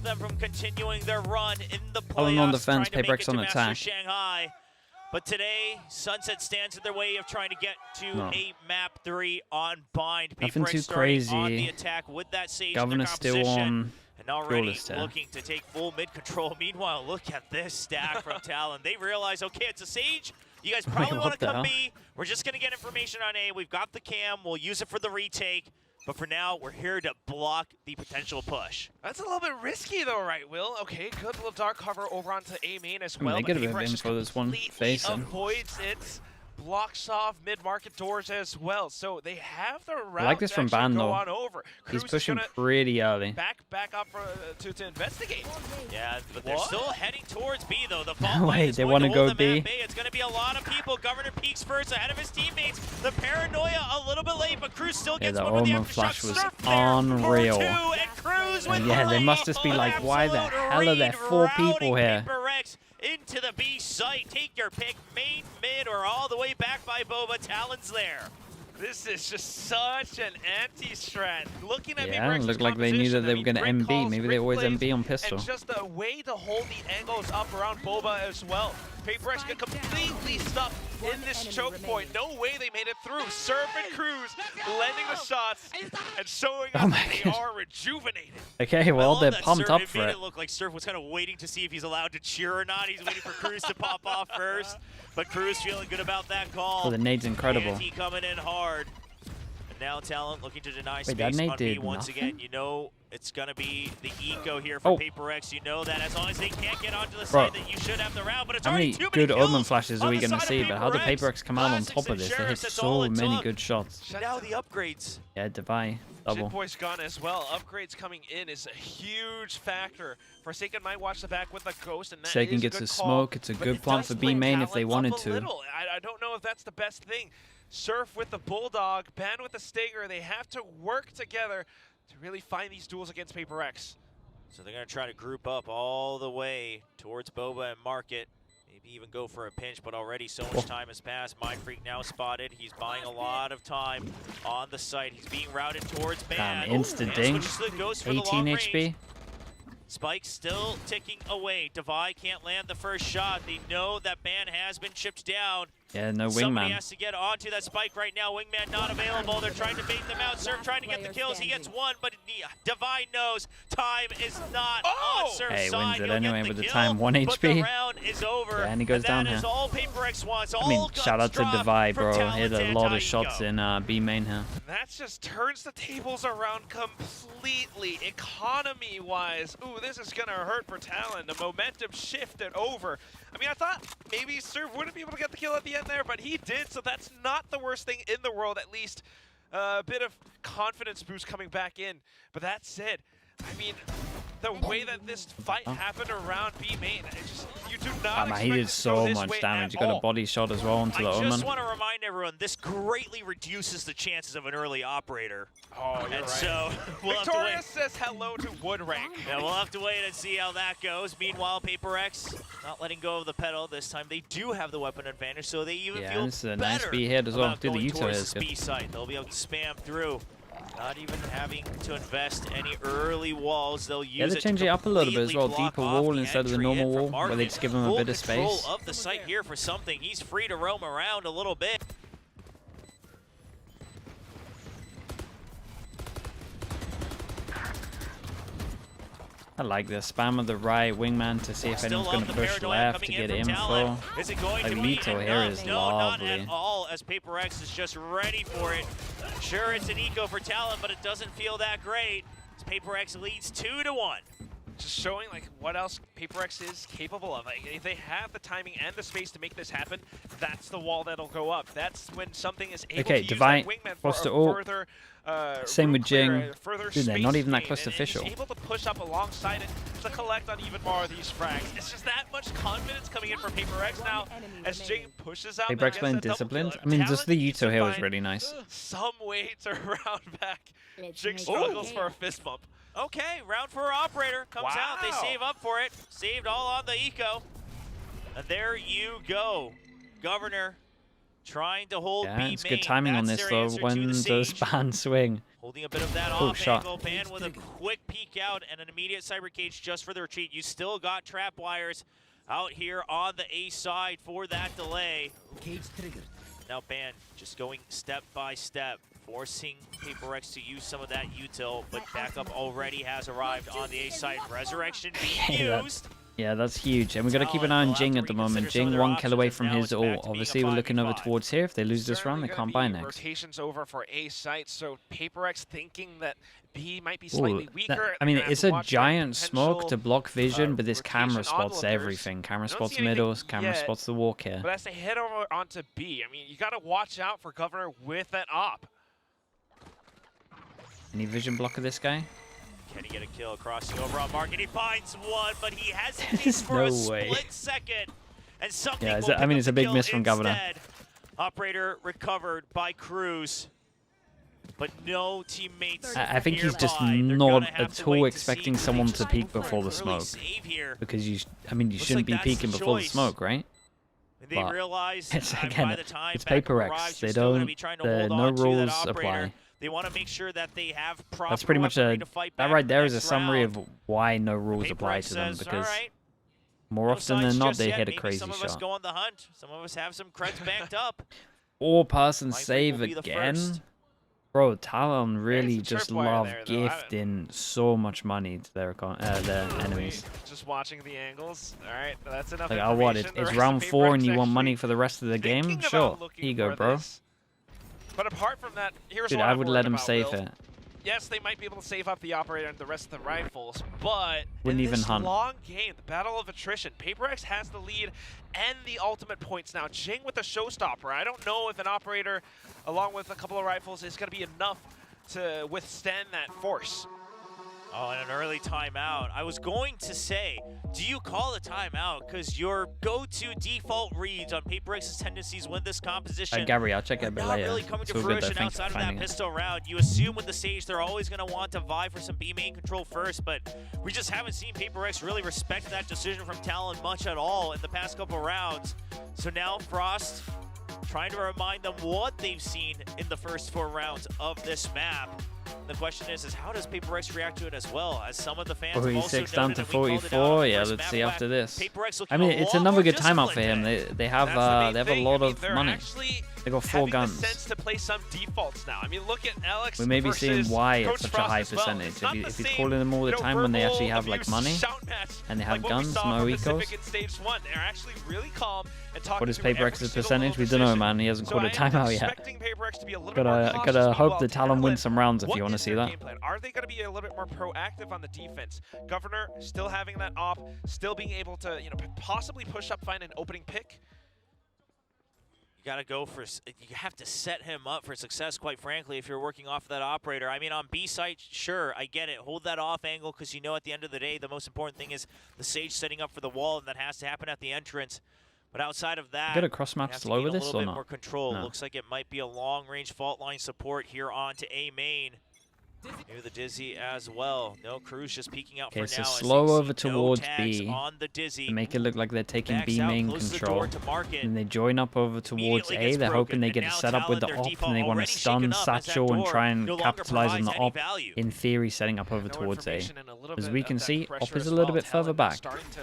them from continuing their run in the Talon on playoffs, defense, trying to make PRX it on to Master attack. Shanghai. But today, Sunset stands in their way of trying to get to a map 3 on bind. Nothing PRX too starting on crazy. the attack with that Sage in Governor their still composition. on And already duelist here. looking to take full mid control. Meanwhile, look at this stack from Talon. They realize, okay, it's a Sage. You guys probably want to come B. We're just going to get information on A. We've got the cam. We'll use it for the retake. But for now, we're here to block the potential push. That's a little bit risky though, right, Will? Okay, good little dark cover over onto A main as well. They get a bit of info this one facing. Avoids it, blocks off mid-market doors as well. So they have the route I like this to from actually Ban go though. on over. He's Cruz pushing is gonna pretty early. back up for, to investigate. Yeah, but they're still heading towards B though. The fault No line way, is they going to wanna hold go them at B. bay. It's going to be a lot of people. Governor peaks first ahead of his teammates. The paranoia a little bit late, but Cruz still gets the one with the Omen aftershock. flash was Surf there unreal. for 2, and Cruz with Yeah, the they lead. must just be like, why the Absolute hell are there 4 routing people here? PRX into the B site. Take your pick, main, mid, or all the way back by Boba. Talon's there. This is just such an anti-strat. Looking at Yeah, PRX's it looked like they knew that they were going to composition, MB. Maybe they always MB on pistol. and just a way to hold the angles up around Boba as well. PRX get completely stuck in this choke point. No way they made it through. Surf and Cruz landing the shots and showing us that they are rejuvenated. Okay, well, they're pumped up for It made it. it look like Surf was kind of waiting to see if he's allowed to cheer or not. He's waiting for Cruz to pop off first. But Cruz feeling good about that call. Oh, the nade's incredible. Anti coming in hard. And now Talon looking to deny Wait, that space nade on B did once nothing? again. You know it's going to be the eco here for PRX. You know that as long as they can't get onto the side that you should have the round. But it's How already many too many good kills Omen flashes are on we the going to side see? of But how do PRX? PRX come out on Classics top of and this? They Sheriffs, hit that's all so it many took. good shots. Now the upgrades. Yeah, Devi, double. Boy's gone as well. Upgrades coming in is a huge factor. Forsaken might watch the back with a ghost, and that Forsaken is gets a good a call, smoke. It's a but good it plan does for play B main if they Talon wanted up a to. little. I don't know if that's the best thing. Surf with the Bulldog, Ban with the Stager. They have to work together to really find these duels against PRX. So they're going to try to group up all the way towards Boba and Market. Maybe even go for a pinch, but already so much time has passed. Mind Freak now spotted. He's buying a lot of time on the site. He's being routed towards Ban. Instant ding. 18 HP. Spike still ticking away. Devi can't land the first shot. They know that Ban has been chipped down. Yeah, no Somebody wingman. has to get onto that Spike right now. Wingman not available. They're trying to bait them out. Surf trying to get the kills. He gets one, but Devi knows time is not on Surf's Hey, side. wins it He'll anyway get with the kill, time. 1 but the HP. round is over. Yeah, and he goes down that here. is all PRX wants. I mean, All shout out to guns Devi, dropped bro. from Hit a Talon's lot of anti-eco. shots in B main here. That just turns the tables around completely, economy-wise. Ooh, this is gonna hurt for Talon. The momentum shifted over. I mean, I thought maybe Surf wouldn't be able to get the kill at the end there, but he did, so that's not the worst thing in the world, at least. A bit of confidence boost coming back in, but that's it. I mean, the way that this fight happened around B main, you do not expect He it did to so go this much way damage. at You got a all. body shot as well onto the I Omen. just want to remind everyone, this greatly reduces the chances of an early operator. Oh, you're And right. so we'll have to Victoria wait. says hello to Wood Rank. Yeah, we'll have to wait and see how that goes. Meanwhile, PRX not letting go of the pedal this time. They do have the weapon advantage, so they even Yeah, feel this is a better nice B hit as well. about Dude, the going Yuto towards is the good. B site. They'll be able to spam through. Not even having to invest any early walls. They'll use Yeah, they it change to it up a little bit as well. completely block Deeper off wall the instead of the entry normal in from wall, where they Market. just give him a Full bit of control space. of the site here for something. He's free to roam around a little bit. I like the spam of the right wingman to see if Still anyone's going to love the push paranoia left to coming get in from Talon. info. Is it going Like to be Lito here enough? is No, not lovely. at all, as PRX is just ready for it. Sure, it's an eco for Talon, but it doesn't feel that great. As PRX leads 2-1. Just showing like what else PRX is capable of. Like, if they have the timing and the space to make this happen, that's the wall that'll go up. That's when something is able to use that wingman for Foster a ult. further Same with Jing. further Dude, they're not space even that gain, close to and official. he's able to push up alongside it to collect on even more of these frags. It's just that much confidence coming in for PRX now as Jing pushes out. PRX playing disciplined. I mean, just the Yuto here was really nice. Some way to round back. Jing struggles for a fist bump. Okay, round for operator comes out. They save up for it. Saved all on the eco. And there you go. Governor trying to hold B Yeah, main. it's good timing on That's this their though. answer to When the does Sage. Ban swing? Holding a bit of that Cool off shot. angle. Ban with a quick peek out and an immediate cyber cage just for the retreat. You still got trap wires out here on the A side for that delay. Cage triggered. Now Ban just going step by step, forcing PRX to use some of that util, but backup already has arrived on the A side. Resurrection being used. Yeah, that's huge. And we've got to keep an eye on Jing at the moment. Jing 1 kill away from his ult. Obviously, we're looking over towards here. If they lose this round, they can't buy next. Rotations over for A site, so PRX thinking that B might be slightly Ooh, weaker. I mean, it's a giant smoke to block vision, but this camera spots onlookers. everything. Camera I don't spots see anything middles, camera yet, spots the walk here. But as they head over onto B, I mean, you got to watch out for Governor with that op. Any vision block of this guy? Can he get a kill crossing over on Mark? And he finds one, but he hesitates There's for a no way. split second. And something Yeah, will I mean, pick it's up a the big kill miss from Governor. instead. Operator recovered by Cruz. But no teammates. I think he's just nearby. They're not gonna have at to all wait to expecting see. someone They to just peek go for before an the early smoke. save here. Because I mean, you Looks shouldn't like be that's peeking the before the choice. smoke, right? They But realize it's, by again, the time it's backup PRX. arrives, They you're still gonna don't. be trying to The hold no on to that rules operator. apply. They want to make sure that they have proper That's pretty much weaponry to fight that back right in the there is a next summary round. of why no rules PRX apply to them. says, Because all right, more no often than signs not, just they yet. hit a Maybe crazy some of us shot. go on the hunt. Some of us have some creds banked up. Or person Mindfreak save will be the again. first. Bro, Talon really There's a just tripwire love there, though. gifting so much money to their enemies. Just watching the angles. All right, that's enough Like, information. what? The It's rest of round 4 and you want PRX money actually for the rest of the game? thinking Sure. about looking Here you go, for bro. this. But apart from that, here's Dude, what I I'm would worried let him about, save Will. it. Yes, they might be able to save up the operator and the rest of the rifles, but Wouldn't in even this hunt. long game, the battle of attrition, PRX has the lead and the ultimate points now. Jing with the showstopper. I don't know if an operator, along with a couple of rifles, is going to be enough to withstand that force. Oh, and an early timeout. I was going to say, do you call a timeout? Because your go-to default reads on PRX's tendencies with this composition Gary, I'll check it a bit not later. really coming to So good, fruition thanks for outside of that finding it. pistol round. You assume with the Sage they're always going to want to vie for some B main control first, but we just haven't seen PRX really respect that decision from Talon much at all in the past couple rounds. So now Frost trying to remind them what they've seen in the first 4 rounds of this map. The question is how does PRX react to it as well? As some of the fans have also 46 down noted, to and we called it out 44. on the Yeah, first let's map see whack, after this. PRX I looking mean, a it's lot another more good timeout for disciplined him. today. They have That's the main they have a thing. lot I mean, of they're money. actually They got 4 having guns. the sense to play some defaults now. I mean, look at Alex. We may be seeing versus why Coach it's such a Frost high as well. percentage. It's not If the he's same, calling them all the you know, time when they verbal actually have like abuse money shout match and they like have what we guns, saw no from Pacific ecos. in stage 1. They're actually really calm and talking What is through every PRX's single percentage? We little don't know, decision. man. He hasn't So called a I am timeout yet. expecting PRX to be a little bit more Gotta cautious. hope Meanwhile, the Talon Talon, wins some rounds if what you want to is see their that. game plan? Are they going to be a little bit more proactive on the defense? Governor still having that op, still being able to, you know, possibly push up, find an opening pick. You got to go for, you have to set him up for success, quite frankly, if you're working off that operator. I mean, on B site, sure, I get it. Hold that off angle because you know at the end of the day, the most important thing is the Sage setting up for the wall, and that has to happen at the entrance. But outside of that, Got a cross map you have to slow gain with a this little or bit not? more control. No. Looks like it might be a long-range fault line support here on to A main. Maybe the Dizzy as well. No, Cruz just peeking out Okay, for so now. as slow they over see no towards tags B on the Dizzy. to make it look like they're taking Backs B out, main closes the control. door to market. And they join up over towards Immediately A. gets They're broken, hoping they and get now set up with the Talon, their op and they default want to already stun shaken up as that Satchel and door try and no longer capitalize on the provides any op. value. In theory, setting up over No towards A. information and a little As bit we of can that see, pressure op is as a little well. bit further Talon back. starting to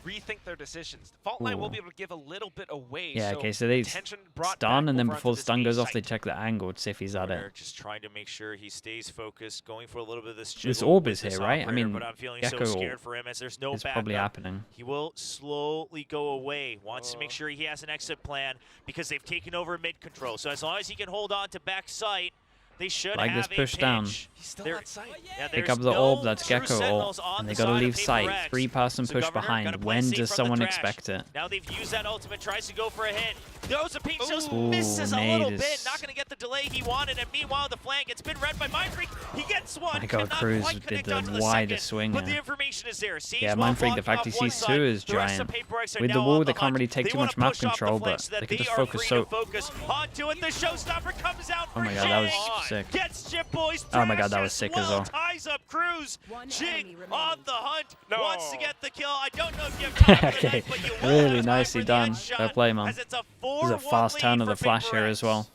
rethink their decisions. The fault line will Ooh. be able to give a little bit away. Yeah, okay, so they tension brought stun, back and then over before onto the this stun B goes off, they site. check the angle to see if he's at They're it. just trying to make sure he stays focused, going for a little bit of this This jiggle orb with is this here, right? I operator, mean, but I'm feeling Gecko so scared for him as there's no It's backup. probably happening. He will slowly go away. Wants to make sure he has an exit plan because they've taken over mid control. So as long as he can hold on to back sight, they should Like have this push down. He's still There- at sight. Yeah, Pick there's up the no orb, that's true Gecko sentinels ult, on and the they gotta side of leave sight. PRX. 3-person So push Governor behind. gotta play When safe does from the someone trash. expect it? Now they've used that ultimate, tries to go for a hit. Throws a pinch, just Ooh, misses a little nade bit. is- Not going to get the delay he wanted. And meanwhile, the flank, it's been read by Mindfreak. He gets one. My God, cannot Cruz quite did connect the onto the widest second, swing but here. the information is there. Siege Yeah, well Mindfreak, the blocking fact off he one sees side. two is The rest of giant. PRX are With the now wall, on they the can't hunt. really take They too wanna much map push off the control, flank but so that they can just are focus free so... to focus onto it. The showstopper comes out for Oh my God, that was Jing. sick. Gets Chip Boys. Oh my God, that Thrash was sick as well. well. Ties up Cruz. One Jing enemy remaining. on the hunt. No. Wants to get the kill. I don't know if you have time for the Okay, knife, but you will really have time nicely for the done. headshot Fair play, man. as it's a There's a 4-1 fast turn lead of the for flash here PRX. as well.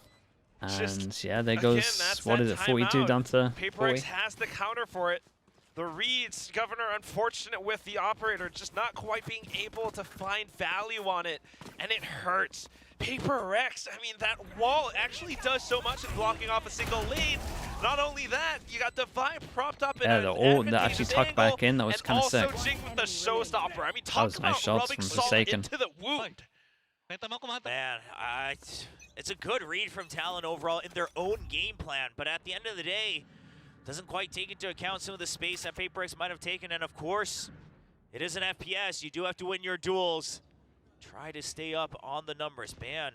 And yeah, there goes, what is it, 42 down to 40. PRX has the counter for it. The reads, Governor, unfortunate with the operator, just not quite being able to find value on it, and it hurts. PRX, I mean, that wall actually does so much in blocking off a single lane. Not only that, you got Divine propped up in Yeah, the ult that actually tucked back in, that was kind of sick. And also Jing with the showstopper. I mean, talk nice about shots rubbing from salt Forsaken. into the wound. Man, it's a good read from Talon overall in their own game plan, but at the end of the day, doesn't quite take into account some of the space that PRX might have taken, and of course, it is an FPS. You do have to win your duels. Try to stay up on the numbers. Man,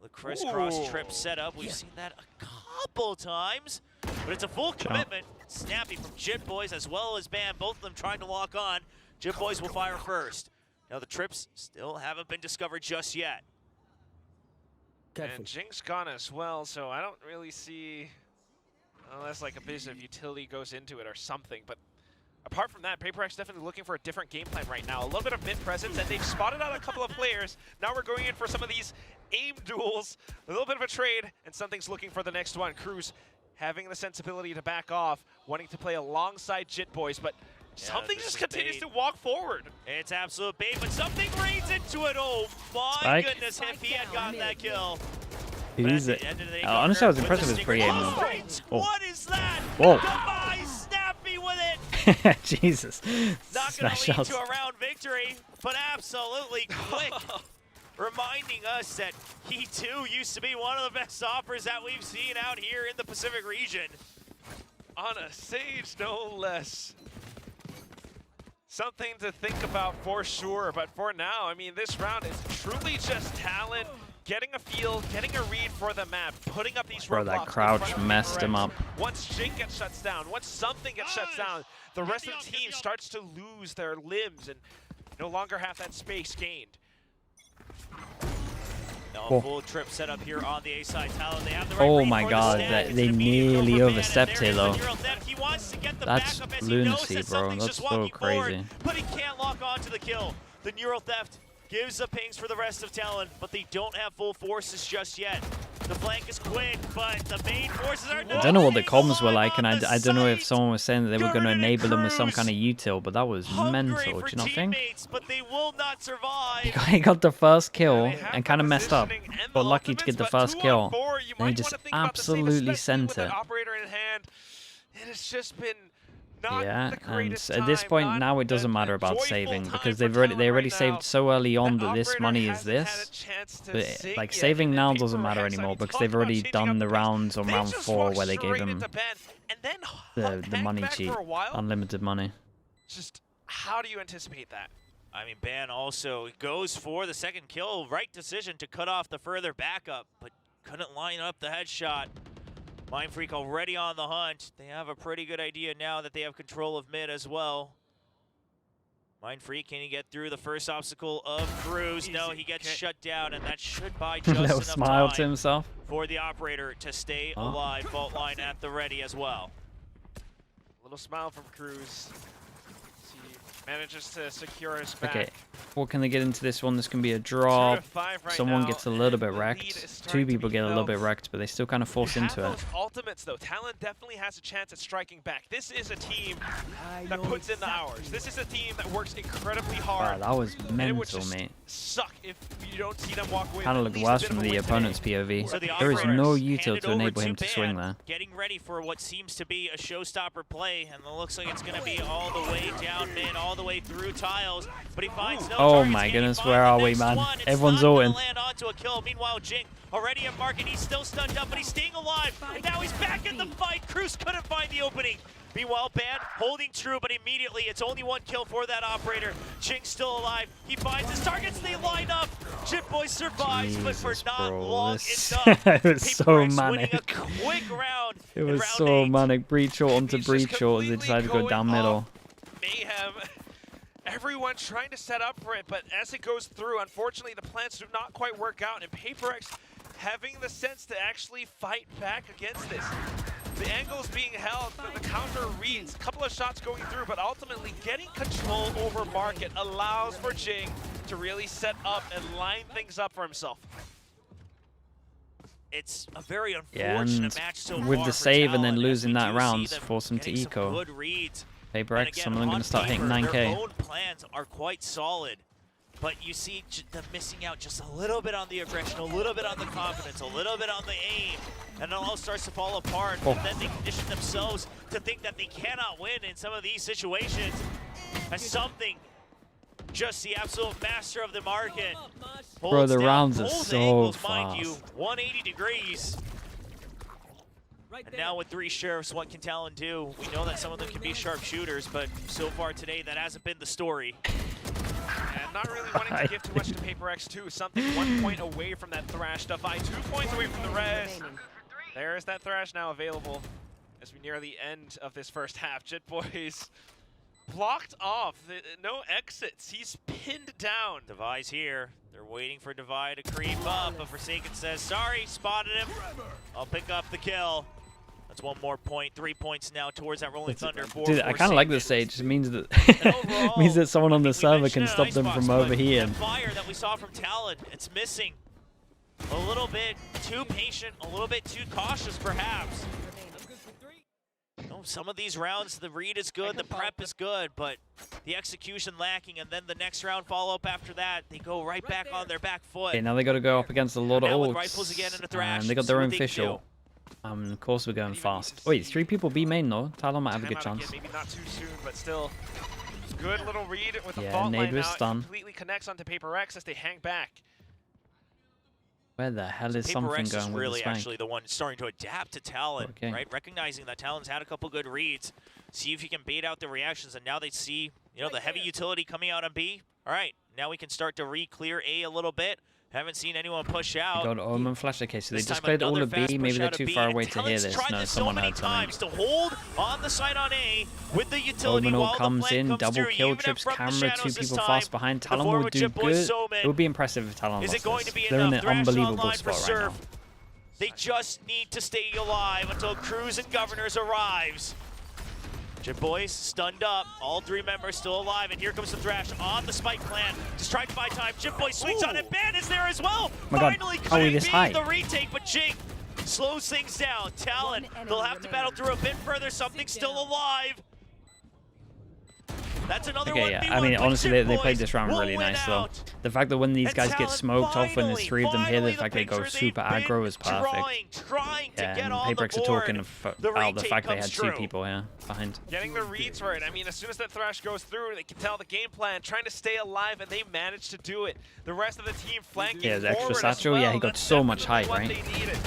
the crisscross trip setup, we've seen that a couple times, but it's a full commitment. Snappy from Jit Boys as well as Ban, both of them trying to lock on. Jit Boys will fire first. Now the trips still haven't been discovered just yet. And Jing's gone as well, so I don't really see, unless like a bit of utility goes into it or something, but apart from that, PRX definitely looking for a different game plan right now. A little bit of mid presence, and they've spotted out a couple of players. Now we're going in for some of these aim duels, a little bit of a trade, and something's looking for the next one. Cruz having the sensibility to back off, wanting to play alongside Jit Boys, but something just continues to walk forward. It's absolute bait, but something rains into it. Oh my goodness, if he had gotten that kill. Easy. Honestly, I was impressed with his pre-aim. What is that? Whoa. Goodbye, Snappy with it. Jesus. Not going to lead to a round victory, but absolutely quick. Reminding us that he too used to be one of the best offers that we've seen out here in the Pacific region. On a Sage, no less. Something to think about for sure, but for now, I mean, this round is truly just Talon getting a feel, getting a read for the map, putting up these roadblocks. That crouch messed him up. Once Jing gets shut down, once something gets shut down, the rest of the team starts to lose their limbs and no longer have that space gained. No, full trip set up here on the A side. Talon, they have the oh my god, they nearly overstepped here though. That's lunacy, bro. That's so crazy. But he can't lock on to the kill. The neural theft gives the pings for the rest of Talon, but they don't have full forces just yet. The flank is quick, but the main forces are I don't know what the comms were like, and I don't know if someone was saying that they were going to enable them with some kind of util, but that was mental, do you not think? But they will not survive. He got the first kill and kind of messed up, but lucky to get the first kill. And he just absolutely sent it. It has just been yeah, and at this point now it doesn't matter about saving because they already saved so early on that this money is this. But like saving now doesn't matter anymore because they've already done the rounds on round 4 where they gave him the money cheat, unlimited money. Just how do you anticipate that? I mean, Ban also goes for the second kill. Right decision to cut off the further backup, but couldn't line up the headshot. Mindfreak already on the hunt. They have a pretty good idea now that they have control of mid as well. Mindfreak, can he get through the first obstacle of Cruz? No, he gets shut down, and that should buy just enough smile time to himself for the operator to stay alive. Vault line at the ready as well. A little smile from Cruz. He manages to secure his back. Okay, what can they get into this one? This can be a drop. Someone gets a little bit wrecked. 2 people get a little bit wrecked, but they still kind of force into it. Ultimates though, Talon definitely has a chance at striking back. This is a team that puts in the hours. This is a team that works incredibly hard. Wow, that was mental, mate. Suck if you don't see them walk away. Kind of looked worse from the opponent's POV. So there is no util to enable him to swing there. Getting ready for what seems to be a showstopper play, and it looks like it's going to be all the way down mid, all the way through tiles, but he finds no targets. My goodness, where are we, man? Everyone's ulting. Land onto a kill. Meanwhile, Jing already at market. He's still stunned up, but he's staying alive. And now he's back in the fight. Cruz couldn't find the opening. Meanwhile, Ban holding true, but immediately it's only 1 kill for that operator. Jing's still alive. He finds his targets. They line up. Jit Boy survives, but for not long enough. It was so manic. A quick round. It was so manic. Breach short onto breach short as they decided to go down middle. Mayhem. Everyone trying to set up for it, but as it goes through, unfortunately, the plans do not quite work out, and PRX having the sense to actually fight back against this. The angle's being held, the counter reads, a couple of shots going through, but ultimately getting control over market allows for Jing to really set up and line things up for himself. it's a very Yeah, unfortunate and match so with far the for save and then Talon, losing as we that do round, see them force them to getting some eco. good reads. PRX, some of them going to start hitting Their 9k. own plans are quite solid, but you see them missing out just a little bit on the aggression, a little bit on the confidence, a little bit on the aim, and it all starts to fall apart. And then they condition themselves to think that they cannot win in some of these situations. As something, just the absolute master of the market. Bro, the rounds are both so angles, fast. mind you, 180 degrees. And now with 3 sheriffs, what can Talon do? We know that some of them can be sharpshooters, but so far today, that hasn't been the story. And not really wanting to give too much to PRX too. Something 1 point away from that Thrash. Defy 2 points away from the res. There's that Thrash now available as we near the end of this first half. Jitboy's blocked off. No exits. He's pinned down. Devi's here. They're waiting for Devi to creep up, but Forsaken says, sorry, spotted him. I'll pick up the kill. That's 1 more point, 3 points now towards that Rolling Thunder. Dude, I kind of like this stage. It means that means that someone on the server can stop them from overheating. That fire that we saw from Talon, it's missing. A little bit too patient, a little bit too cautious, perhaps. Some of these rounds, the read is good, the prep is good, but the execution lacking, and then the next round follow-up after that, they go right back on their back foot. Okay, now they got to go up against a lot of ults, rifles again and a thrash, and they got their own official. Of course we're going fast. Wait, 3 people B main though. Talon might have a good chance. Maybe not too soon, but still good little read with the Yeah, vault nade line was now. stun. Completely connects onto PRX as they hang back. Where the hell is something PRX going is with really this bank? actually the one starting to adapt to Talon, right? Recognizing that Talon's had a couple good reads. See if you can bait out the reactions, and now they see, you know, the heavy utility coming out on B. All right, now we can start to re-clear A a little bit. Haven't seen anyone push out. Got Omen flash. Okay, so they just played all of B. Maybe they're too far away to hear this. No, someone heard something. To hold on the side on A with the utility Omen while comes in, double through. kill, Even trips from the camera, 2 shadows people this fast time. behind. The Talon forward will do Chip Boy good. Soman. It would be impressive if Talon Is lost it going this. to be They're in enough? an Thrash unbelievable online for spot right now. Surf. They just need to stay alive until Cruz and Governors arrives. Chip Boys stunned up. All 3 members still alive, and here comes the Thrash on the spike plan. Just trying to buy time. Chip Boy swings on it. Ban is there as well. My God. Finally, How are we this high? the retake, but Jink slows things down. Talon, they'll have to battle through a bit further. Something's still alive. That's another one. Yeah. I mean, honestly, they played this round really nice, though. The fact that when these guys get smoked off when there's 3 of them here, the fact they go super aggro is perfect. Yeah, and PRX are talking about the fact they had 2 people here behind. Getting the reads for it. I mean, as soon as that Thrash goes through, they can tell the game plan, trying to stay alive, and they managed to do it. The rest of the team flanking Yeah, the extra forward satchel, as well. yeah, he got That's so much height, definitely right? what they needed.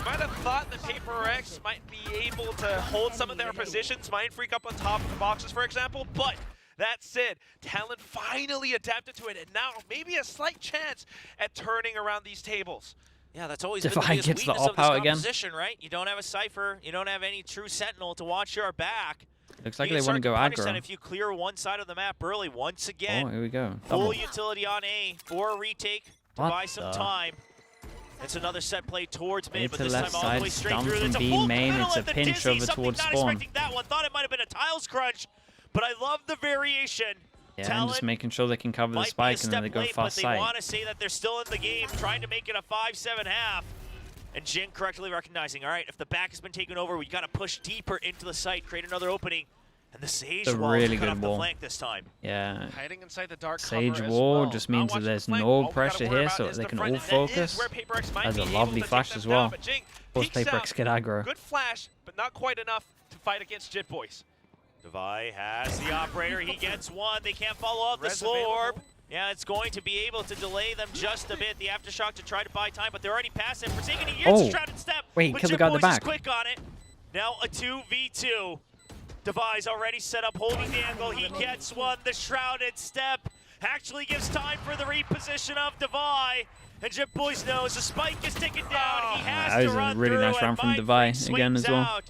Might have thought that PRX might be able to hold some of their positions, Mind Freak up on top of the boxes, for example, but that said, Talon finally adapted to it, and now maybe a slight chance at turning around these tables. Yeah, that's always been the Defi biggest gets the weakness of op this out again. composition, right? You don't have a Cypher, you don't have any true Sentinel to watch your back. Looks like You they can want to go start punish aggro. that if you clear one side of the map early. Once again, Oh, here we go. full Double. utility on A for a retake to What buy some the? time. It's another set play towards mid, Mid but to this left time all the way side, straight stun through. from It's a B full main, middle it's a at the pinch Dizzy. over Something towards not spawn. expecting that one. Thought it might have been a tiles crunch, but I love the variation. Yeah, Talon and just making sure they can cover the might be a spike and then step they go late, fast but side. they want to say that they're still in the game, trying to make it a 5-7 half. And Jin correctly recognizing, all right, if the back has been taken over, we got to push deeper into the site, create another opening. And the Sage It's a wall really cut good off the wall. flank this time. Yeah. Hiding inside the dark Sage cover as wall well. just Not means that watching there's the flank. no All we gotta pressure worry here, about so is they the can front, all and that is focus. where PRX might That's be a able lovely to flash take as them well. down, but Jing Force peeks PRX out. get aggro. Good flash, but not quite enough to fight against Jit Boys. Devi has the operator. He gets one. They can't follow up the Res slow available. orb. Yeah, it's going to be able to delay them just a bit. The aftershock to try to buy time, but they're already passive. Forsaken, he hears the shrouded step. Wait, but kill the Jit guy in the Boys is back. quick on it. Now a 2v2. Devi's already set up, holding the angle. He gets one. The shrouded step actually gives time for the reposition of Devi. And Jit Boys knows the spike is ticking down. He has that to was a run really through, nice and round from Mind Devi Freak again swings as well. out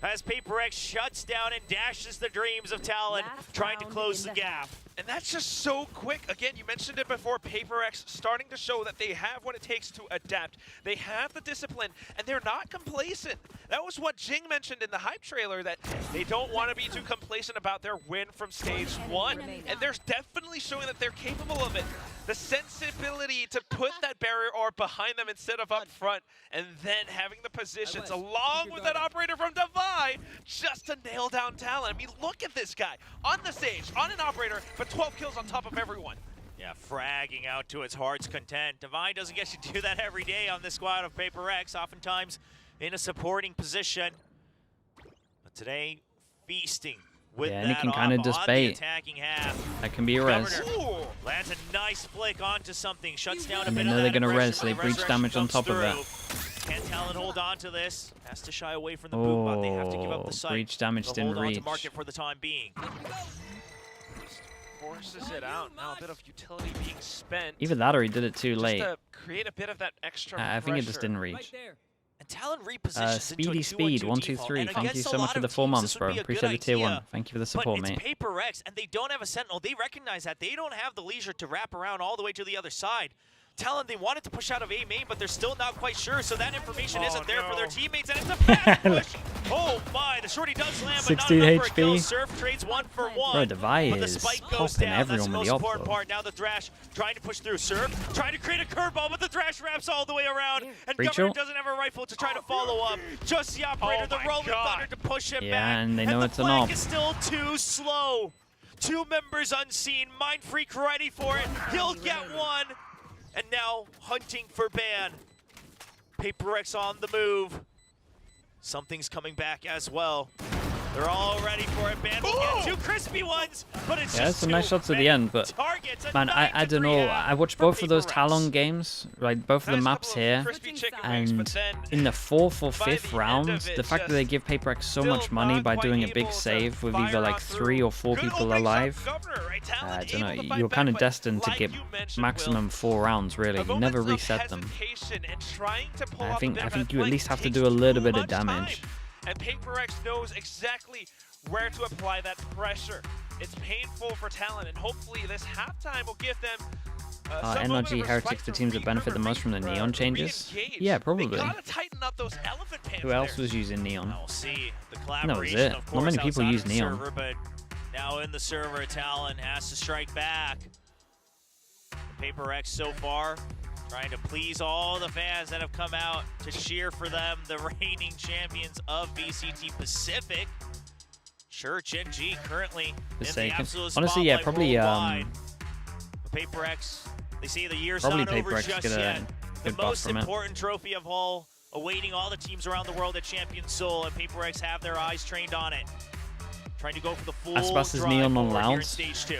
as PRX shuts down and dashes the dreams of Talon, trying to close the gap. And that's just so quick. Again, you mentioned it before, PRX starting to show that they have what it takes to adapt. They have the discipline, and they're not complacent. That was what Jing mentioned in the hype trailer, that they don't want to be too complacent about their win from stage 1. And they're definitely showing that they're capable of it. The sensibility to put that barrier orb behind them instead of up front, and then having the positions along with that operator from Devi just to nail down Talon. I mean, look at this guy on the stage, on an operator, but 12 kills on top of everyone. Yeah, fragging out to its heart's content. Devi doesn't get to do that every day on this squad of PRX, oftentimes in a supporting position. But today, feasting with and he that can kind of just bait. Attacking half. That can be a res. Lands a nice flick onto something, shuts down a And bit they know of they're that gonna res, aggression. they The breach resurrection damage on comes top of through. it. Can Talon hold on to this? Has to shy away from the boot bot. They have to give up the site. Breach damage They'll didn't hold on reach. to market for the time being. Forces it out. Now a bit of utility being spent. Either that or he did it too late. Just to create a bit of that extra I think it just pressure. didn't reach. And Talon repositions Speedy into a Speed 2-on-2 123. default. Thank you so much for the 4 months, bro. Appreciate the tier 1. Thank you for the support, but mate. it's PRX, and they don't have a sentinel. They recognize that. They don't have the leisure to wrap around all the way to the other side. Talon, they wanted to push out of A main, but they're still not quite sure, so that information isn't there for their teammates, and it's a bad push. Oh my, the shorty does land, but not 16 enough for a kill. HP. Surf trades 1 for 1. Bro, Devi but the is spike goes popping down. That's the everyone with most the important oppo. part. Now the Thrash trying to push through. Surf trying to create a curveball, but the Thrash wraps all the way around, and Breach Governor ult. doesn't have a rifle to try to follow up. Just the operator, the my rolling God. thunder to push him Yeah, back. and they know the it's an flank op. is still too slow. 2 members unseen. Mind Freak ready for it. He'll get one. And now hunting for ban. PRX on the move. Something's coming back as well. They're all ready for it. Ban will get 2 crispy ones, but it's Yeah, just some nice too shots at the many end, but targets. man, I don't know. I watched both of those Talon games, right? Both of the maps here. And in the 4th or 5th round, the fact that they give PRX so much money by doing a big save with either like 3 or 4 people alive, I don't know, you're kind of destined to get maximum 4 rounds, really. You never reset them. I think you at least have to do a little bit of damage. And PRX knows exactly where to apply that pressure. It's painful for Talon, and hopefully this halftime will give them NRG Heretics, the teams that benefit the most from the Neon changes? Yeah, probably. They gotta tighten up those elephant pants. Who else was using Neon? We'll see the That was collaboration, it. of Not course, many people outside use of the Neon. server, but now in the server, Talon has to strike back. PRX so far trying to please all the fans that have come out to cheer for them, the reigning champions of VCT Pacific. Church NG currently in the absolute Honestly, yeah, spotlight probably worldwide. PRX, they see the year's probably not over PRX just get a yet. The good buff most from it. important trophy of all, awaiting all the teams around the world at Champion Soul, and PRX have their eyes trained on it. Trying to go for the full Aspas is drive Neon on forward here in Louds. stage 2.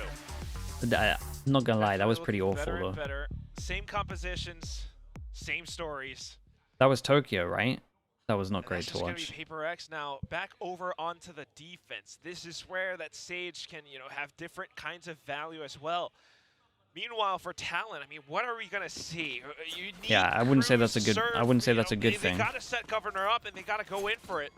I'm not gonna lie, that was pretty awful Better though. and better. Same compositions, same stories. That was Tokyo, right? That was not And great that's to just watch. gonna be PRX now back over onto the defense. This is where that Sage can, have different kinds of value as well. Meanwhile, for Talon, I mean, what are we gonna see? You need Yeah, I wouldn't say that's a good. Surf, I wouldn't say that's a good they thing. gotta set Governor up and they gotta go in for it.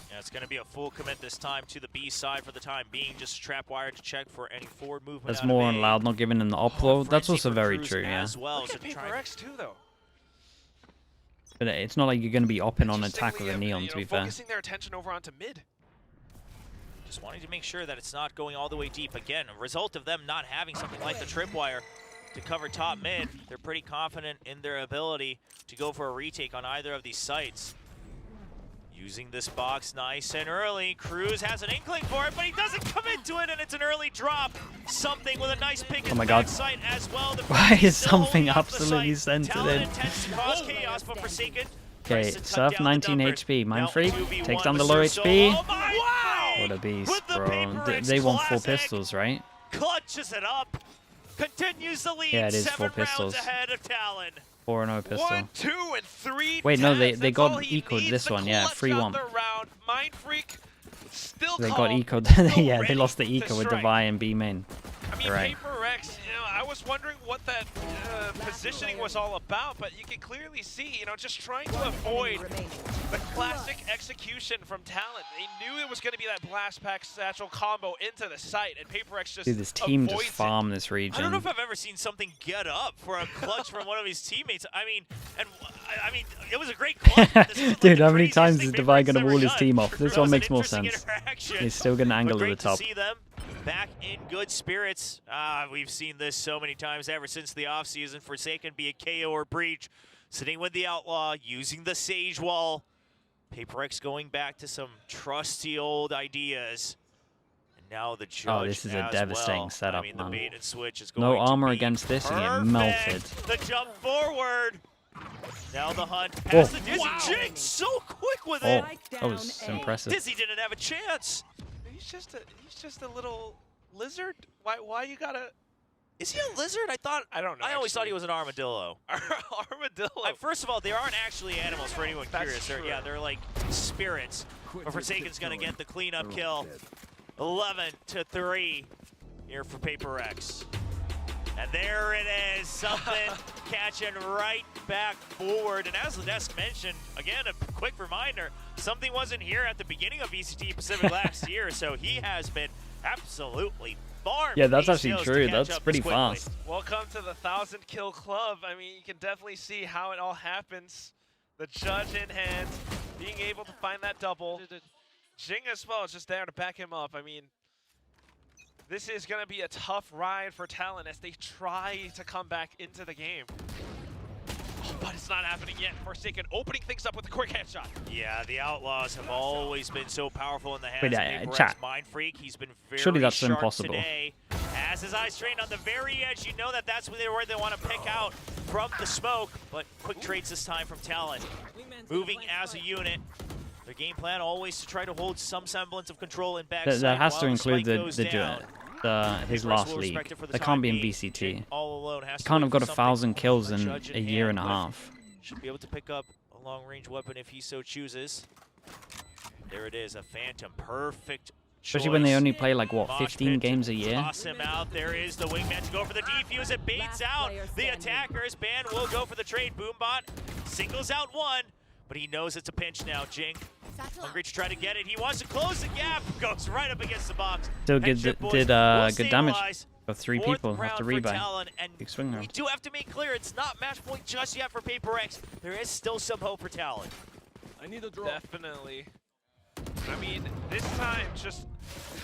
Yeah, it's going to be a full commit this time to the B side for the time being. Just trap wire to check for any forward movement. That's out of more A. on Loud not giving them the Oh, upload. That's frenzy also for very Cruz true, yeah. as well. Look So at trying- PRX too, though. But it's not like you're going to be opping on attack with a Interestingly, Neon, to be fair. focusing their attention over onto mid. Just wanting to make sure that it's not going all the way deep. Again, a result of them not having something like the tripwire to cover top mid. They're pretty confident in their ability to go for a retake on either of these sites. Using this box nice and early. Cruz has an inkling for it, but he doesn't commit to it, and it's an early drop. Something with a nice pick in the God. backside as well. The Why is still something holding up the absolutely site. sent Talon in? intends to cause chaos, but Forsaken Okay, tries to cut Surf down the 19 dumper. HP. Now Mind Freak 2v1 takes down the with low Surf HP. Soul. Oh my wow! What a beast, With the bro. PRX They won 4 classic. pistols, right? Clutches it up. Continues the lead. Yeah, it is 7 4 rounds pistols. ahead of Talon. 4-0 pistol. 1, 2, and 3. Wait, no, they taps. That's got all he ecoed needs this to one, yeah, clutch 3-1. out the round. Mind Freak still They got calm, ecoed. still Yeah, they ready lost the to eco with strike. Devi and B main. I mean, Right. PRX, I was was wondering what that positioning was all about, but you can clearly see, you know, just trying to avoid the classic execution from Talon. They knew it was going to be that blast pack satchel combo into the site, and PRX just Dude, this team just farm this region. I don't know if I've ever seen something get up for a clutch from one of his teammates. I mean, it was a great clutch. Dude, how many times is Divide going to wall his team off? This one makes more sense. He's still getting an angle at the top. See them back in good spirits. We've seen this so many times ever since the offseason. Forsaken be a KO or breach. Sitting with the Outlaw, using the Sage Wall. PRX going back to some trusty old ideas. And now the judge. Oh, this is a devastating setup, I mean, man. the bait and switch is going No to armor be against this, and perfect. get melted. The jump forward. Now the hunt past the Dizzy. Wow. Jinx so quick with Oh, it. that was impressive. Dizzy didn't have a chance. He's just a little lizard. Why you gotta? Is he a lizard? I don't know. I always thought he was an armadillo. Armadillo. First of all, they aren't actually animals for anyone curious. They're like spirits. But Forsaken's gonna get the cleanup kill. 11-3 here for PRX. And there it is, something catching right back forward. And as the desk mentioned, again, a quick reminder, something wasn't here at the beginning of VCT Pacific last year, so he has been absolutely farmed. Yeah, that's actually true. That's pretty fast. Welcome to the 1,000 kill club. I mean, you can definitely see how it all happens. The judge in hand, being able to find that double. Jing as well is just there to back him up. I mean, this is going to be a tough ride for Talon as they try to come back into the game. Oh, but it's not happening yet. Forsaken opening things up with a quick headshot. Yeah, the Outlaws have always been so powerful in the hands of PRX. Mind Freak. He's been very Surely that's sharp impossible. today. Has his eyes trained on the very edge. You know that that's where they want to pick out from the smoke. But quick trades this time from Talon. Moving as a unit. Their game plan always to try to hold some semblance of control in backside. That has to while include his PRX last will league. respect it for the That time can't be in being. VCT. Jing all alone has He to can't wait have got for 1,000 kills something. in Judge a year and a but half. should be able to pick up a long-range weapon if he so chooses. There it is, a Phantom, perfect Especially when they choice. only play like, what, Mosh 15 pit, games a year? Toss him out. There is the wingman to go for the defuse. It baits out the attackers. Ban will go for the trade. Boombot singles out one, but he knows it's a pinch now. Jing hungry to try to get it. He wants to close the gap. Goes right up against the box. Still did good damage. Stabilize. Got 3 Fourth people round after for rebuy. Talon, and Big swing we round. do have to make clear it's not match point just yet for PRX. There is still some hope for Talon. I need a draw. Definitely. I mean, this time just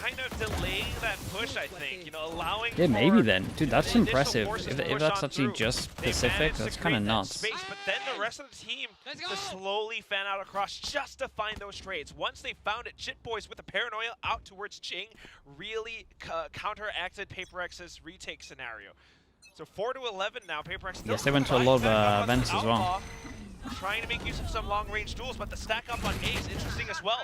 kind of delaying that push, I think. You know, allowing Yeah, maybe for then. Dude, that's the initial impressive. forces If to push that's on actually through. just They Pacific, managed to that's kind create of that nuts. space, but then the rest of the team to slowly fan out across just to find those trades. Once they found it, Jit Boys with the paranoia out towards Jing really counteracted PRX's retake scenario. So 4-11 now. PRX. Yes, they went to a lot of events as well. Trying to make use of some long-range duels, but the stack up on A is interesting as well.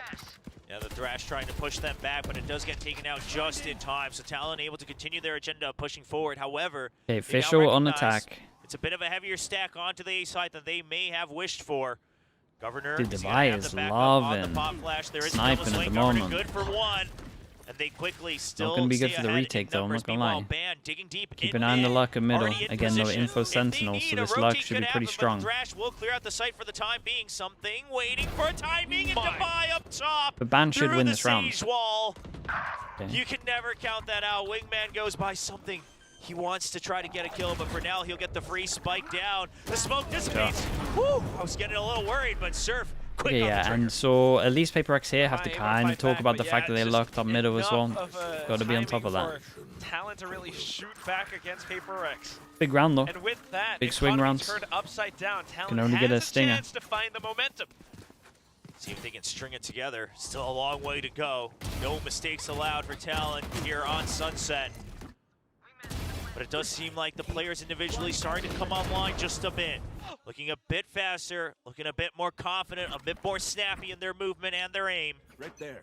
Yeah, the Thrash trying to push them back, but it does get taken out just in time. So Talon able to continue their agenda of pushing forward. However, Okay, Official on recognize attack. it's a bit of a heavier stack onto the A side than they may have wished for. Governor Dude, is Divide gonna have is the backup on the loving pop flash. There is sniping double at swing. the Governor moment. good for one. And they quickly still gonna be good stay for the ahead retake, in though, I'm numbers. not gonna Meanwhile, lie. Ban digging deep Keep in an eye on the mid, luck in middle. already in Again, no position. info If they sentinel, so need a this luck rotate, should could be pretty happen, but strong. Thrash will clear out the site for the time being. Something waiting for a timing and Mine. Divide up top. But Ban should through win the this round. siege wall. Okay. You can never count that out. Wingman goes by something. He wants to try to get a kill, but for now, he'll get the free spike down. The smoke dissipates. Whew, I was getting a little worried, but Surf quick on the Yeah, trigger. and so at least PRX here have to Able kind of fight talk back, about but the fact that they it's locked just up middle as well. enough of a Got to be on top of timing that. for Talon to really shoot back against PRX. Big round though. And with that, Big swing economy rounds. turned upside down. Talon Can only has get a stinger. chance to find the momentum. See if they can string it together. Still a long way to go. No mistakes allowed for Talon here on Sunset. But it does seem like the players individually starting to come online just a bit. Looking a bit faster, looking a bit more confident, a bit more snappy in their movement and their aim. Right there.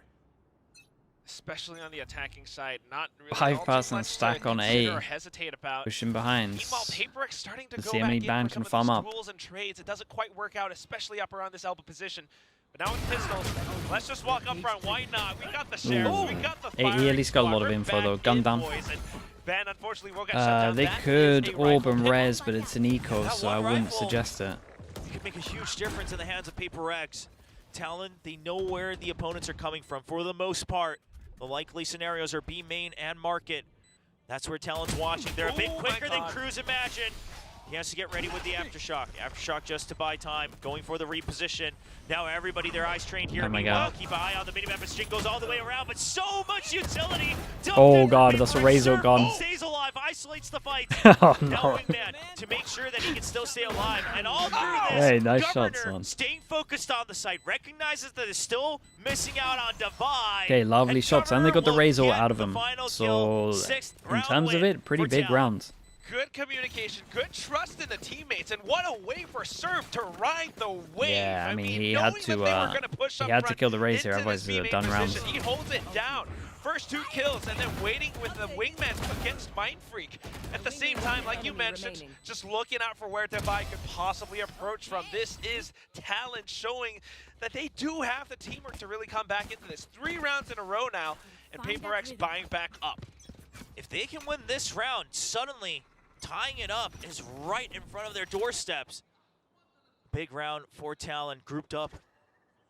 Especially on the attacking side, not really 5% stack on A. or hesitate about. Pushing behind. Meanwhile, PRX starting to Let's go see how back many in Ban for can some farm of up. these duels and trades. It doesn't quite work out, especially up around this elbow position. But now with pistols, let's just walk up front. Why not? We got the sheriff. Ooh. We got the Hey, he at firing least got a lot squad. of We're info back though. Gun in, down. boys, and Ben, unfortunately, will get shut down. They That could is a orb rifle and pick. res, but it's an eco, That so I one wouldn't rifle. suggest it. It could make a huge difference in the hands of PRX. Talon, they know where the opponents are coming from. For the most part, the likely scenarios are B main and market. That's where Talon's watching. They're a bit quicker than Cruz imagined. He has to get ready with the Aftershock. Aftershock just to buy time, going for the reposition. Now everybody, their eyes trained here. Oh my Meanwhile, God. keep an eye on the minimap as Jin goes all the way around, but so much utility. Oh God, that's a Razor gun. Stays alive, isolates the fight. Oh Now no. Wingman to make sure that he can still stay alive. And all through this, Hey, nice Governor shots, man. staying focused on the site, recognizes that it's still missing out on Divide. Okay, lovely and shots, and they got the Governor Razor will out of get him. the final So, kill. Sixth in round terms of win it, pretty for big Talon. round. Good communication, good trust in the teammates, and what a way for Serve to ride the wave. Yeah, I mean, he knowing had that to, they were gonna push he up had to front kill the Razor, into otherwise this it was a B-main done round. position. He holds it down. First 2 kills, and then waiting with the wingman against Mind Freak. At the same time, like you mentioned, just looking out for where Divide could possibly approach from. This is Talon showing that they do have the teamwork to really come back into this. 3 rounds in a row now, and PRX buying back up. If they can win this round, suddenly tying it up is right in front of their doorsteps. Big round for Talon, grouped up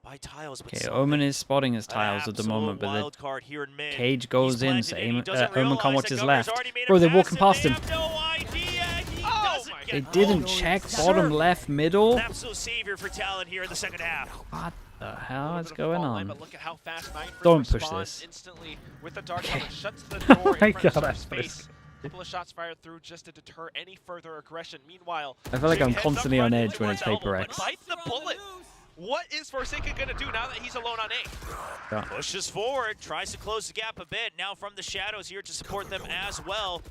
by Tiles. Okay, Omen is spotting his Tiles at the moment, but wild card here in mid. Cage goes He's in, planted so in. He doesn't Omen realize can't watch that his Governor's left. already made a Bro, they're pass walking and past they him. have no idea. He doesn't my get They it. didn't check bottom left middle. An absolute savior for Talon here in the second half. What the hell A is little bit of going fall line, on? but look at how fast Mind Freak Don't push responds this. instantly with the dark Okay. cover, shuts the door Oh my in front of God, I Serve's face. Couple of shots fired through just to deter any further aggression. Meanwhile, I feel like Jig I'm heads up constantly front on into edge when it's elbow, Paper but X. bites the bullet. What is Forsaken gonna do now that he's alone on A? Pushes forward, tries to close the gap a bit. Now from the shadows here to support them as well.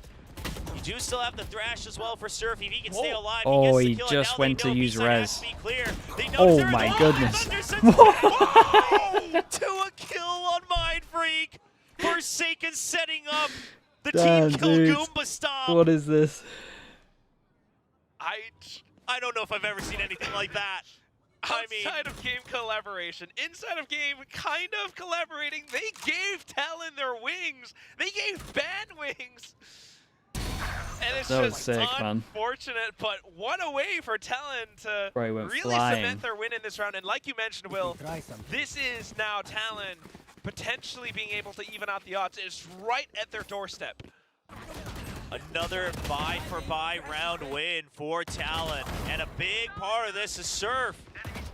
You do still have the thrash as well for Surf. If he can stay alive, Oh, he he gets the kill, and just now they went to know use B-side has res. to be clear. They know Oh there's my one. goodness. Thunder sends Whoa! To a kill on Mind Freak. Forsaken setting up the Damn, team kill dude. Goomba stomp. What is this? I don't know if I've ever seen anything like that. I mean, Outside of game collaboration, inside of game kind of collaborating, they gave Talon their wings. They gave Ben wings. And it's That was just sick, man. unfortunate, but what a way for Talon to Bro, he went really flying. cement their win in this round. And like you mentioned, Will, this is now Talon potentially being able to even out the odds. It's right at their doorstep. another buy-for-buy round win for Talon. And a big part of this is Surf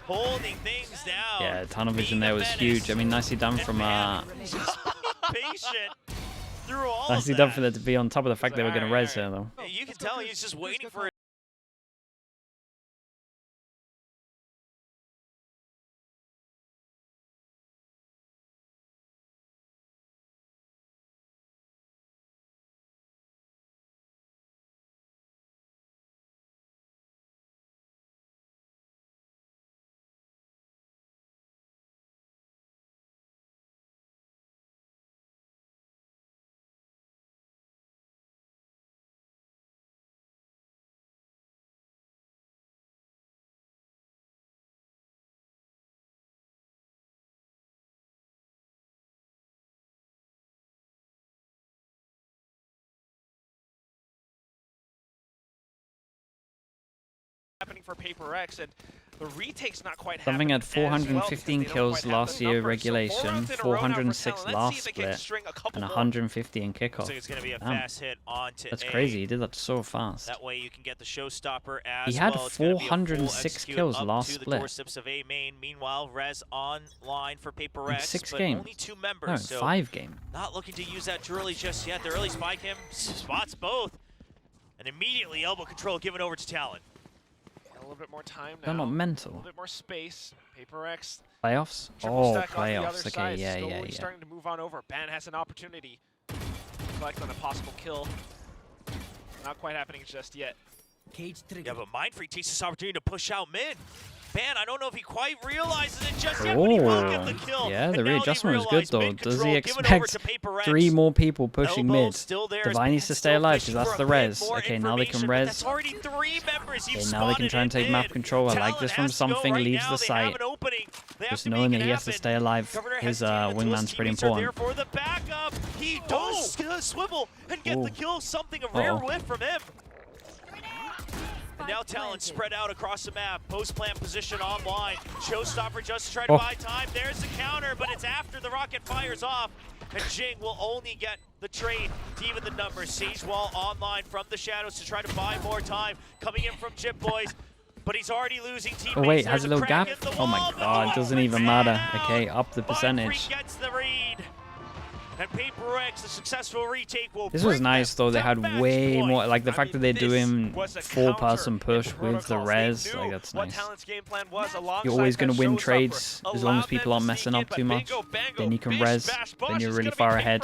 holding things down. Yeah, tunnel vision being there the was menace. huge. I mean, nicely done And from man, just patient through all nicely of done that. for them to be on top of the fact they were going to res her, though. You can tell he's just waiting for happening for PRX, and the retake's not quite Something happening had as well, 415 because they don't kills quite have last the year numbers. So 4 regulation, rounds in a row now for 406 Talon. Let's last see if they can split, string a couple and more. 150 in Looks kickoff. like it's going to be a Damn. fast hit onto That's A. crazy. He did that so fast. That way you can get the showstopper as He had well. It's gonna be a full 406 execute kills up last to the split. doorsteps of A main. Meanwhile, Rez online for PRX, 6 but games. only 2 No, members. So 5 game. not looking to use that early just yet. The early spike him spots both, and immediately elbow control given over to Talon. A little bit more time now. They're not A mental. little bit more space. PRX. Playoffs? Triple Oh, stack on the other playoffs. Okay, side, yeah, slowly yeah, yeah. starting to move on over. Ban has an opportunity to collect on a possible kill. Not quite happening just yet. Yeah, but Mind Freak takes this opportunity to push out mid. Ban, I don't know if he quite realizes it just yet, but he will get the kill. Yeah, And the now they readjustment was good realize though. mid Does control he given over expect to PRX. 3 more people pushing Elbow mid? still there. Divine needs to stay Still alive fishing because that's for the a bit res. more Okay, now they can information, but res. That's already 3 members you've Okay, now they can try and spotted take in map mid. control. I like Talon this from has to go something. right Leaves now. the They have site. an opening. They have Just to knowing make that it he has to happen. stay alive. Governor His hesitating until his wingman's pretty teammates are there important. for the backup. he does swivel and get the kill. Something, a rare whiff from him. And now Talon spread out across the map. Post-plant position online. Showstopper just to try to buy time. There's the counter, but it's after the rocket fires off. And Jing will only get the trade to even the numbers. Sage Wall online from the shadows to try to buy more time. Coming in from Chip Boys, but he's already losing teammates. Oh wait, has There's a little gap? Oh my god, it doesn't even matter. Okay, up the percentage. Gets the read. And PRX, the successful retake will This was nice though, they had way more, like the fact that they're doing 4-person push with the res, like that's nice. You're always going to win trades as long as people aren't messing up too much. Then you can res, then you're really far ahead.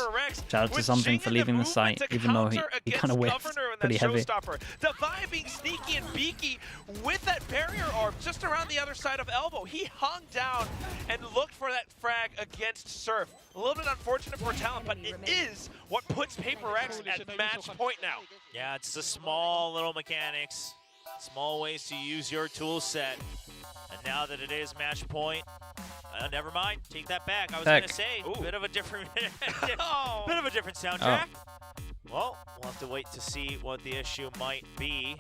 Shout out to Something for leaving the site, even though he kind of whiffed pretty heavy. Devi being sneaky and beaky with that barrier orb just around the other side of Elbow. He hung down and looked for that frag against Surf. A little bit unfortunate for Talon, but it is what puts PRX at match point now. Yeah, it's the small little mechanics, small ways to use your tool set. And now that it is match point, never mind, take that back. I was going to say, bit of a different soundtrack. Well, we'll have to wait to see what the issue might be.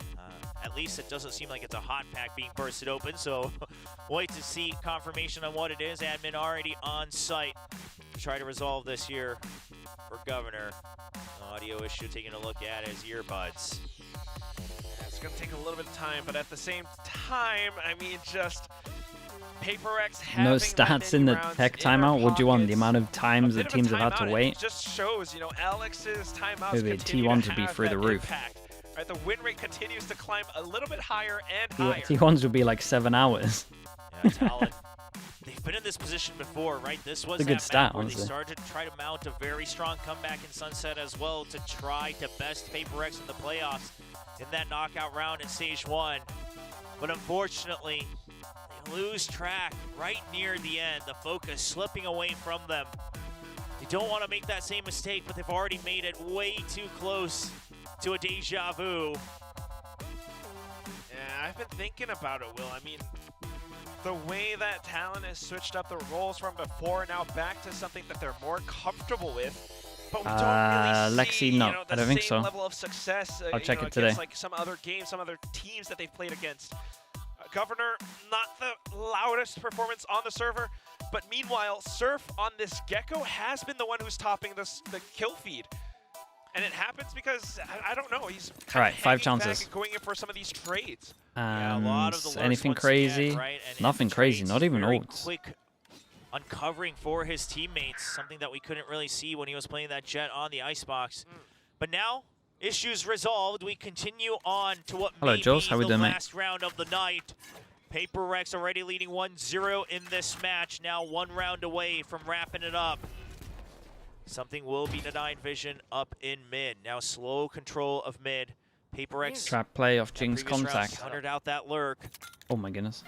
At least it doesn't seem like it's a hot pack being bursted open, so wait to see confirmation on what it is. Admin already on site to try to resolve this here for Governor. Audio issue, taking a look at his earbuds. It's going to take a little bit of time, but at the same time, I mean, just PRX having no stats in the tech timeout. What do you want? The amount of times that teams have had to wait? It just shows, you know, Alex's timeouts maybe T1s would be through the roof. Right, the win rate continues to climb a little bit higher and higher. T1s would be like 7 hours. Yeah, Talon. They've been in this position before, right? This was a good stat, where they started to try to mount a very strong comeback in Sunset as well to try to best PRX in the playoffs in that knockout round in Stage 1. But unfortunately, they lose track right near the end. The focus slipping away from them. They don't want to make that same mistake, but they've already made it way too close to a deja vu. Yeah, I've been thinking about it, Will. I mean, the way that Talon has switched up the roles from before, now back to something that they're more comfortable with. But we don't really Lexi, see, no, you know, the I don't think same so. level of success. I'll check it today. Like some other games, some other teams that they've played against. Governor, not the loudest performance on the server, but meanwhile, Surf on this Gecko has been the one who's topping the kill feed. And it happens because, I don't know, he's all right, 5 chances. Going in for some of these trades. Yeah, a lot of the anything crazy? Again, right? Nothing crazy, not even ults. Quick uncovering for his teammates, something that we couldn't really see when he was playing that Jet on the Icebox. But now, issues resolved. We continue on to what may be the last round of the night. PRX already leading 1-0 in this match. Now 1 round away from wrapping it up. Something will be denied vision up in mid. Now slow control of mid. PRX. Trap play off Jing's contact. Countered out that lurk. Oh my goodness.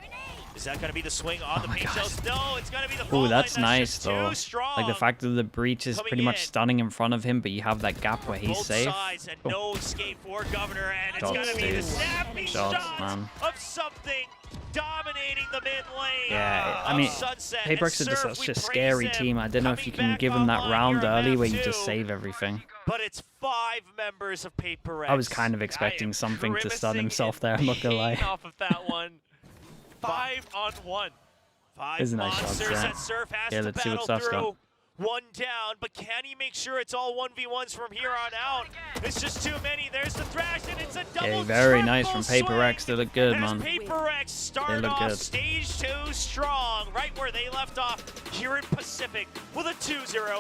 Is that going to be the swing on the paint shells? No, it's going to be the fall. Oh, that's nice though. Strong. Like the fact that the breach is pretty much stunning in front of him, but you have that gap where he's safe. Sides and no escape for Governor, and it's going to be the snappy shot of Something dominating the mid lane. Yeah, I mean, PRX are just such a scary team. I don't know if you can give them that round early where you just save everything. But it's 5 members of PRX. I was kind of expecting Something to stun himself there, I'm not gonna lie. Off of that one. 5-on-1. 5 monsters that Surf has to let's see what battle Surf's got. through. 1 down, but can he make sure it's all 1v1s from here on out? It's just too many. There's the thrash, and it's a double very nice from PRX. They look good, man. PRX start off stage 2 strong, right where they left off here in Pacific with a 2-0